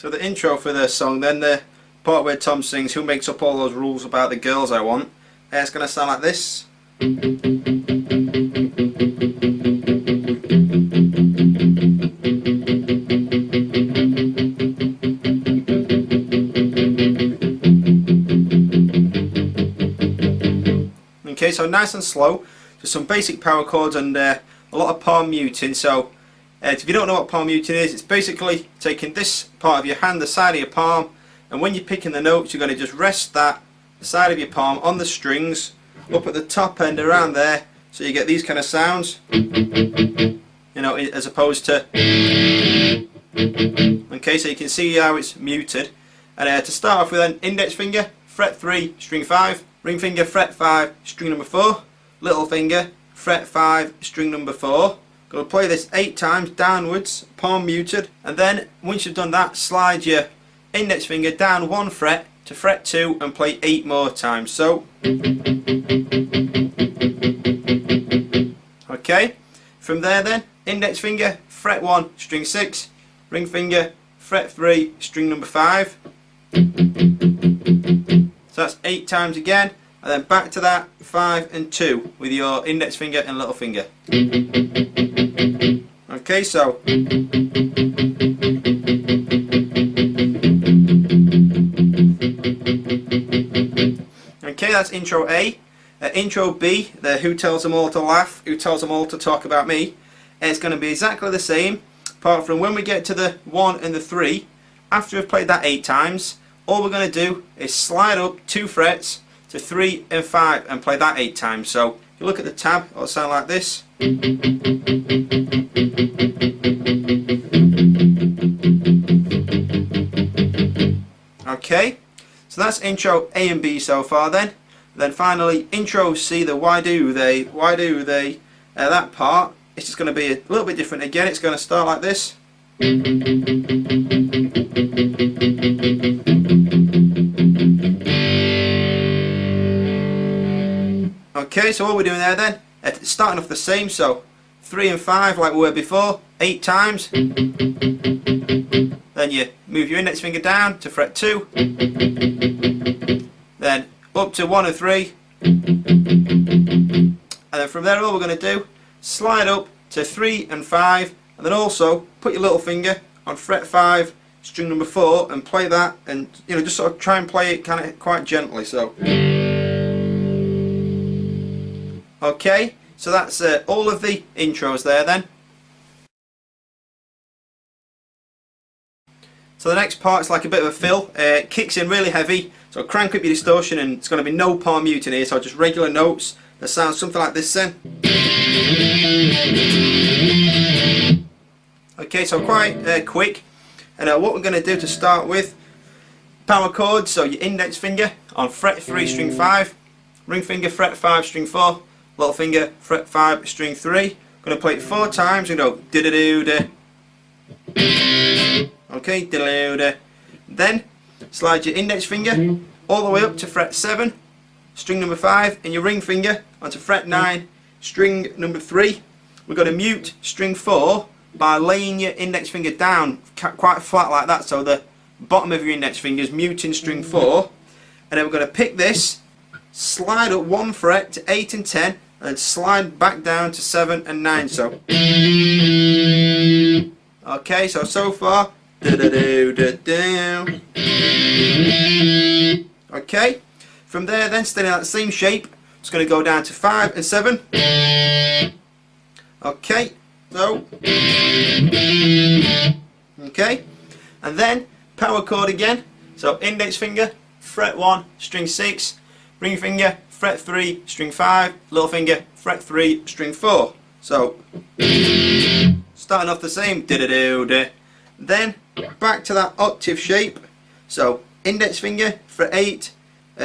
So the intro for the song, then the part where Tom sings "Who makes up all those rules about the girls I want," it's going to sound like this. Okay, so nice and slow, just some basic power chords and a lot of palm muting. So if you don't know what palm muting is, it's basically taking this part of your hand, the side of your palm, and when you're picking the notes, you're going to just rest that side of your palm on the strings up at the top end around there, so you get these kind of sounds, you know, as opposed to. Okay, so you can see how it's muted. And to start off with, an index finger, fret 3, string 5, ring finger, fret 5, string number 4, little finger, fret 5, string number 4. Going to play this 8 times downwards, palm muted, and then once you've done that, slide your index finger down 1 fret to fret 2 and play 8 more times. So, okay, from there then, index finger, fret 1, string 6, ring finger, fret 3, string number 5. So that's 8 times again, and then back to that 5 and 2 with your index finger and little finger. Okay, so okay, that's intro A. Intro B, the "Who tells them all to laugh, who tells them all to talk about me," it's going to be exactly the same, apart from when we get to the 1 and the 3, after we've played that 8 times, all we're going to do is slide up 2 frets to 3 and 5 and play that 8 times. So if you look at the tab, it'll sound like this. Okay, so that's intro A and B so far then. Then finally intro C, the why do they, that part, it's just going to be a little bit different again. It's going to start like this. Okay, so what we're doing there then, it's starting off the same, so 3 and 5 like we were before, 8 times. Then you move your index finger down to fret 2, then up to 1 and 3, and then from there all we're going to do, slide up to 3 and 5, and then also put your little finger on fret 5, string number 4, and play that, and you know, just sort of try and play it kind of quite gently. So okay, so that's all of the intros there then. So the next part's like a bit of a fill. It kicks in really heavy, so crank up your distortion, and it's going to be no palm muting here, so just regular notes that sound something like this then. Okay, so quite quick. And what we're going to do to start with, power chords, so your index finger on fret 3 string 5, ring finger fret 5 string 4, little finger fret 5 string 3. Going to play it 4 times. We go da da do da. Okay, da da da. Then slide your index finger all the way up to fret 7, string number 5, and your ring finger onto fret 9, string number 3. We're going to mute string 4 by laying your index finger down quite flat like that, so the bottom of your index finger is muting string 4, and then we're going to pick this, slide up 1 fret to 8 and 10, and slide back down to 7 and 9. So okay, so far da da do da do. Okay, from there then, staying in that same shape, it's going to go down to 5 and 7. Okay, so okay, and then power chord again, so index finger fret 1 string 6, ring finger fret 3 string 5, little finger fret 3 string 4. So starting off the same da da do da. Then back to that octave shape, so index finger fret 8,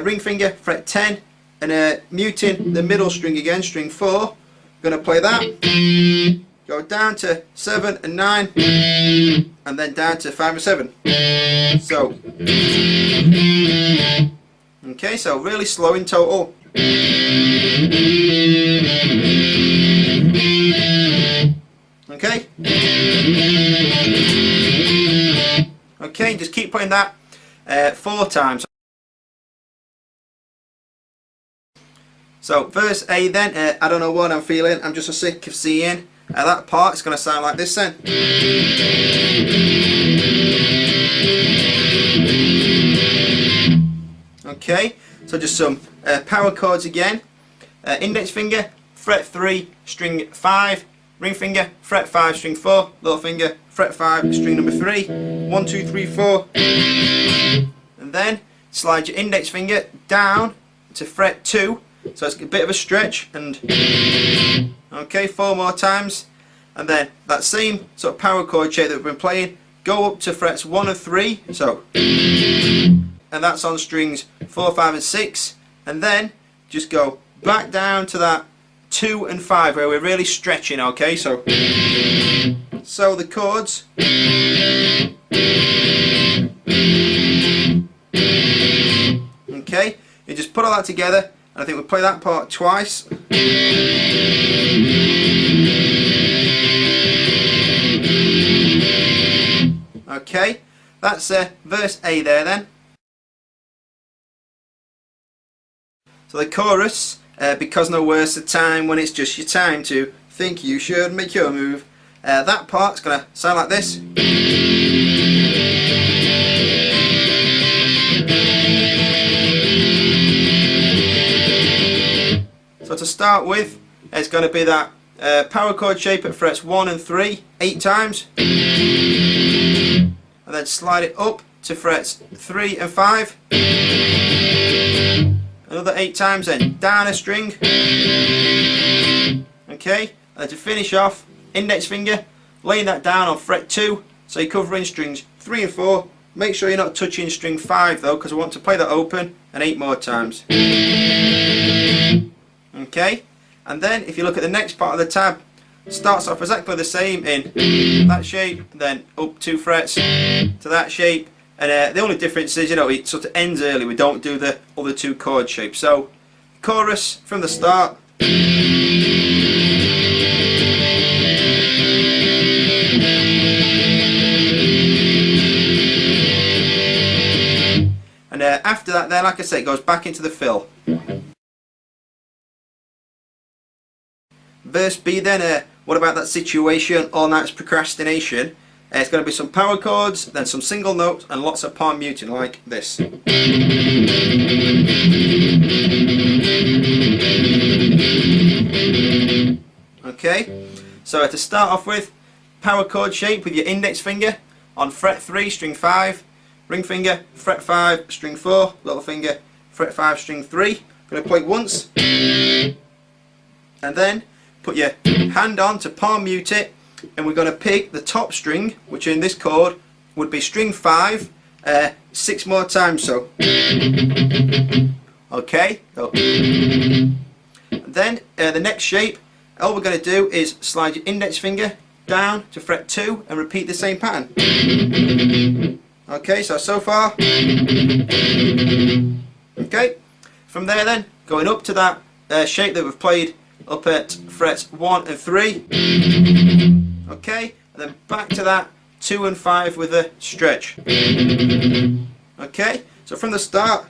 ring finger fret 10, and muting the middle string again, string 4. Going to play that, go down to 7 and 9, and then down to 5 and 7. So okay, so really slow in total. Okay. Okay, just keep playing that 4 times. So verse A then, I don't know what I'm feeling, I'm just so sick of seeing. That part is going to sound like this then. Okay, so just some power chords again. Index finger, fret 3, string 5, ring finger, fret 5, string 4, little finger, fret 5, string number 3, 1, 2, 3, 4, and then slide your index finger down to fret 2, so it's a bit of a stretch, and okay, 4 more times, and then that same sort of power chord shape that we've been playing, go up to frets 1 and 3, so, and that's on strings 4, 5 and 6, and then just go back down to that 2 and 5 where we're really stretching, okay, so the chords, okay, you just put all that together, and I think we'll play that part twice. Okay, that's verse A there then. So the chorus, because no worse the time when it's just your time to think you should make your move. That part's going to sound like this. So to start with, it's going to be that power chord shape at frets 1 and 3, 8 times. And then slide it up to frets 3 and 5. Another 8 times, then down a string. Okay, and then to finish off, index finger, laying that down on fret 2, so you're covering strings 3 and 4. Make sure you're not touching string 5 though, because I want to play that open, and 8 more times. Okay, and then if you look at the next part of the tab, starts off exactly the same in that shape, then up 2 frets to that shape, and the only difference is, you know, it sort of ends early. We don't do the other 2 chord shapes. So chorus from the start. And after that then, like I say, it goes back into the fill. Verse B then, what about that situation, all night's procrastination? It's going to be some power chords, then some single notes, and lots of palm muting like this. Okay, so to start off with, power chord shape with your index finger on fret 3, string 5, ring finger, fret 5, string 4, little finger, fret 5, string 3. I'm going to play it once, and then put your hand on to palm mute it, and we're going to pick the top string, which in this chord would be string 5, 6 more times, so. Okay, so. And then the next shape, all we're going to do is slide your index finger down to fret 2 and repeat the same pattern. Okay, so far. Okay, from there then, going up to that shape that we've played up at frets 1 and 3. Okay, and then back to that 2 and 5 with a stretch. Okay, so from the start.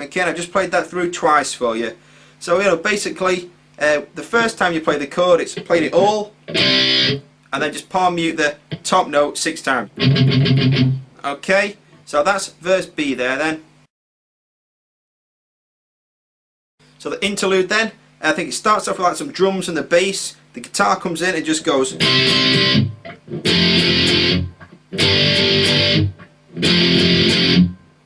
Okay, I've just played that through twice for you. So, you know, basically, the first time you play the chord, it's playing it all, and then just palm mute the top note 6 times. Okay, so that's verse B there then. So the interlude then, I think it starts off with like some drums and the bass, the guitar comes in and just goes.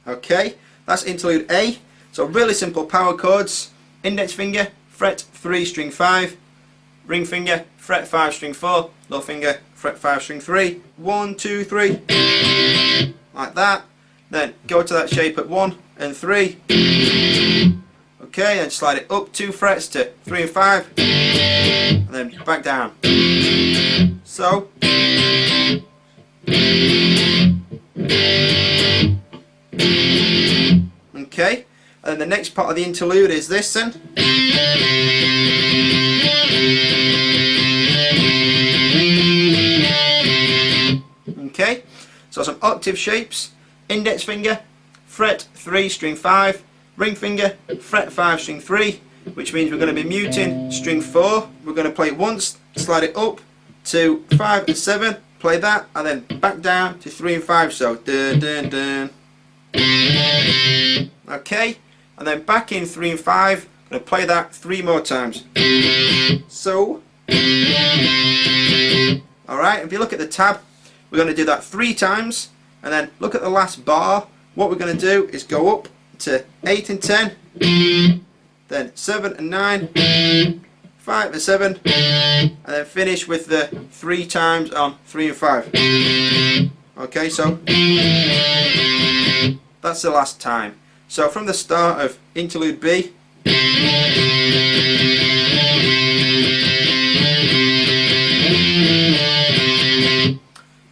Okay, that's interlude A. So really simple power chords, index finger, fret 3, string 5, ring finger, fret 5, string 4, little finger, fret 5, string 3, 1, 2, 3, like that. Then go to that shape at 1 and 3. Okay, and slide it up 2 frets to 3 and 5, and then back down. So. Okay, and the next part of the interlude is this then. Okay, so some octave shapes. Index finger, fret 3, string 5. Ring finger, fret 5, string 3, which means we're going to be muting string 4. We're going to play it once, slide it up to 5 and 7, play that, and then back down to 3 and 5. So dun dun dun. Okay, and then back in 3 and 5. I'm going to play that 3 more times. So, alright, if you look at the tab, we're going to do that 3 times, and then look at the last bar. What we're going to do is go up to 8 and 10, then 7 and 9, 5 and 7, and then finish with the 3 times on 3 and 5. Okay, so that's the last time. So from the start of Interlude B,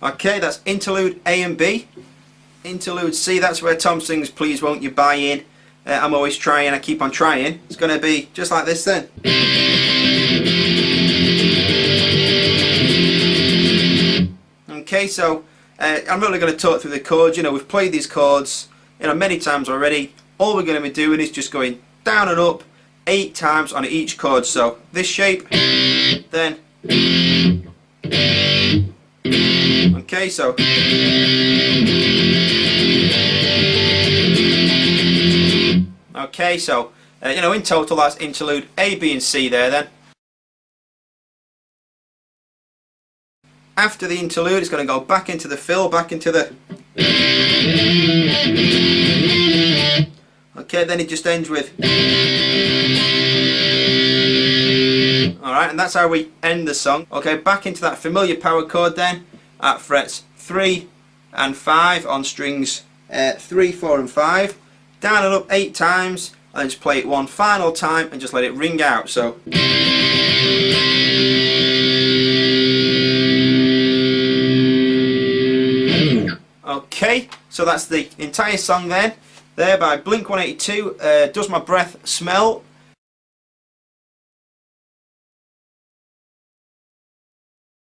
okay, that's Interlude A and B. Interlude C, that's where Tom sings Please Won't You Buy In. I'm always trying, I keep on trying. It's going to be just like this then. Okay, so I'm really going to talk through the chords. You know, we've played these chords, you know, many times already. All we're going to be doing is just going down and up 8 times on each chord. So this shape, then. Okay, so. Okay, so you know, in total that's Interlude A, B and C there then. After the interlude, it's going to go back into the fill, back into the. Okay, then it just ends with. Alright, and that's how we end the song. Okay, back into that familiar power chord then, at frets 3 and 5 on strings 3, 4 and 5. Down and up 8 times, and then just play it one final time and just let it ring out. So. Okay, so that's the entire song then. There by Blink 182, Does My Breath Smell?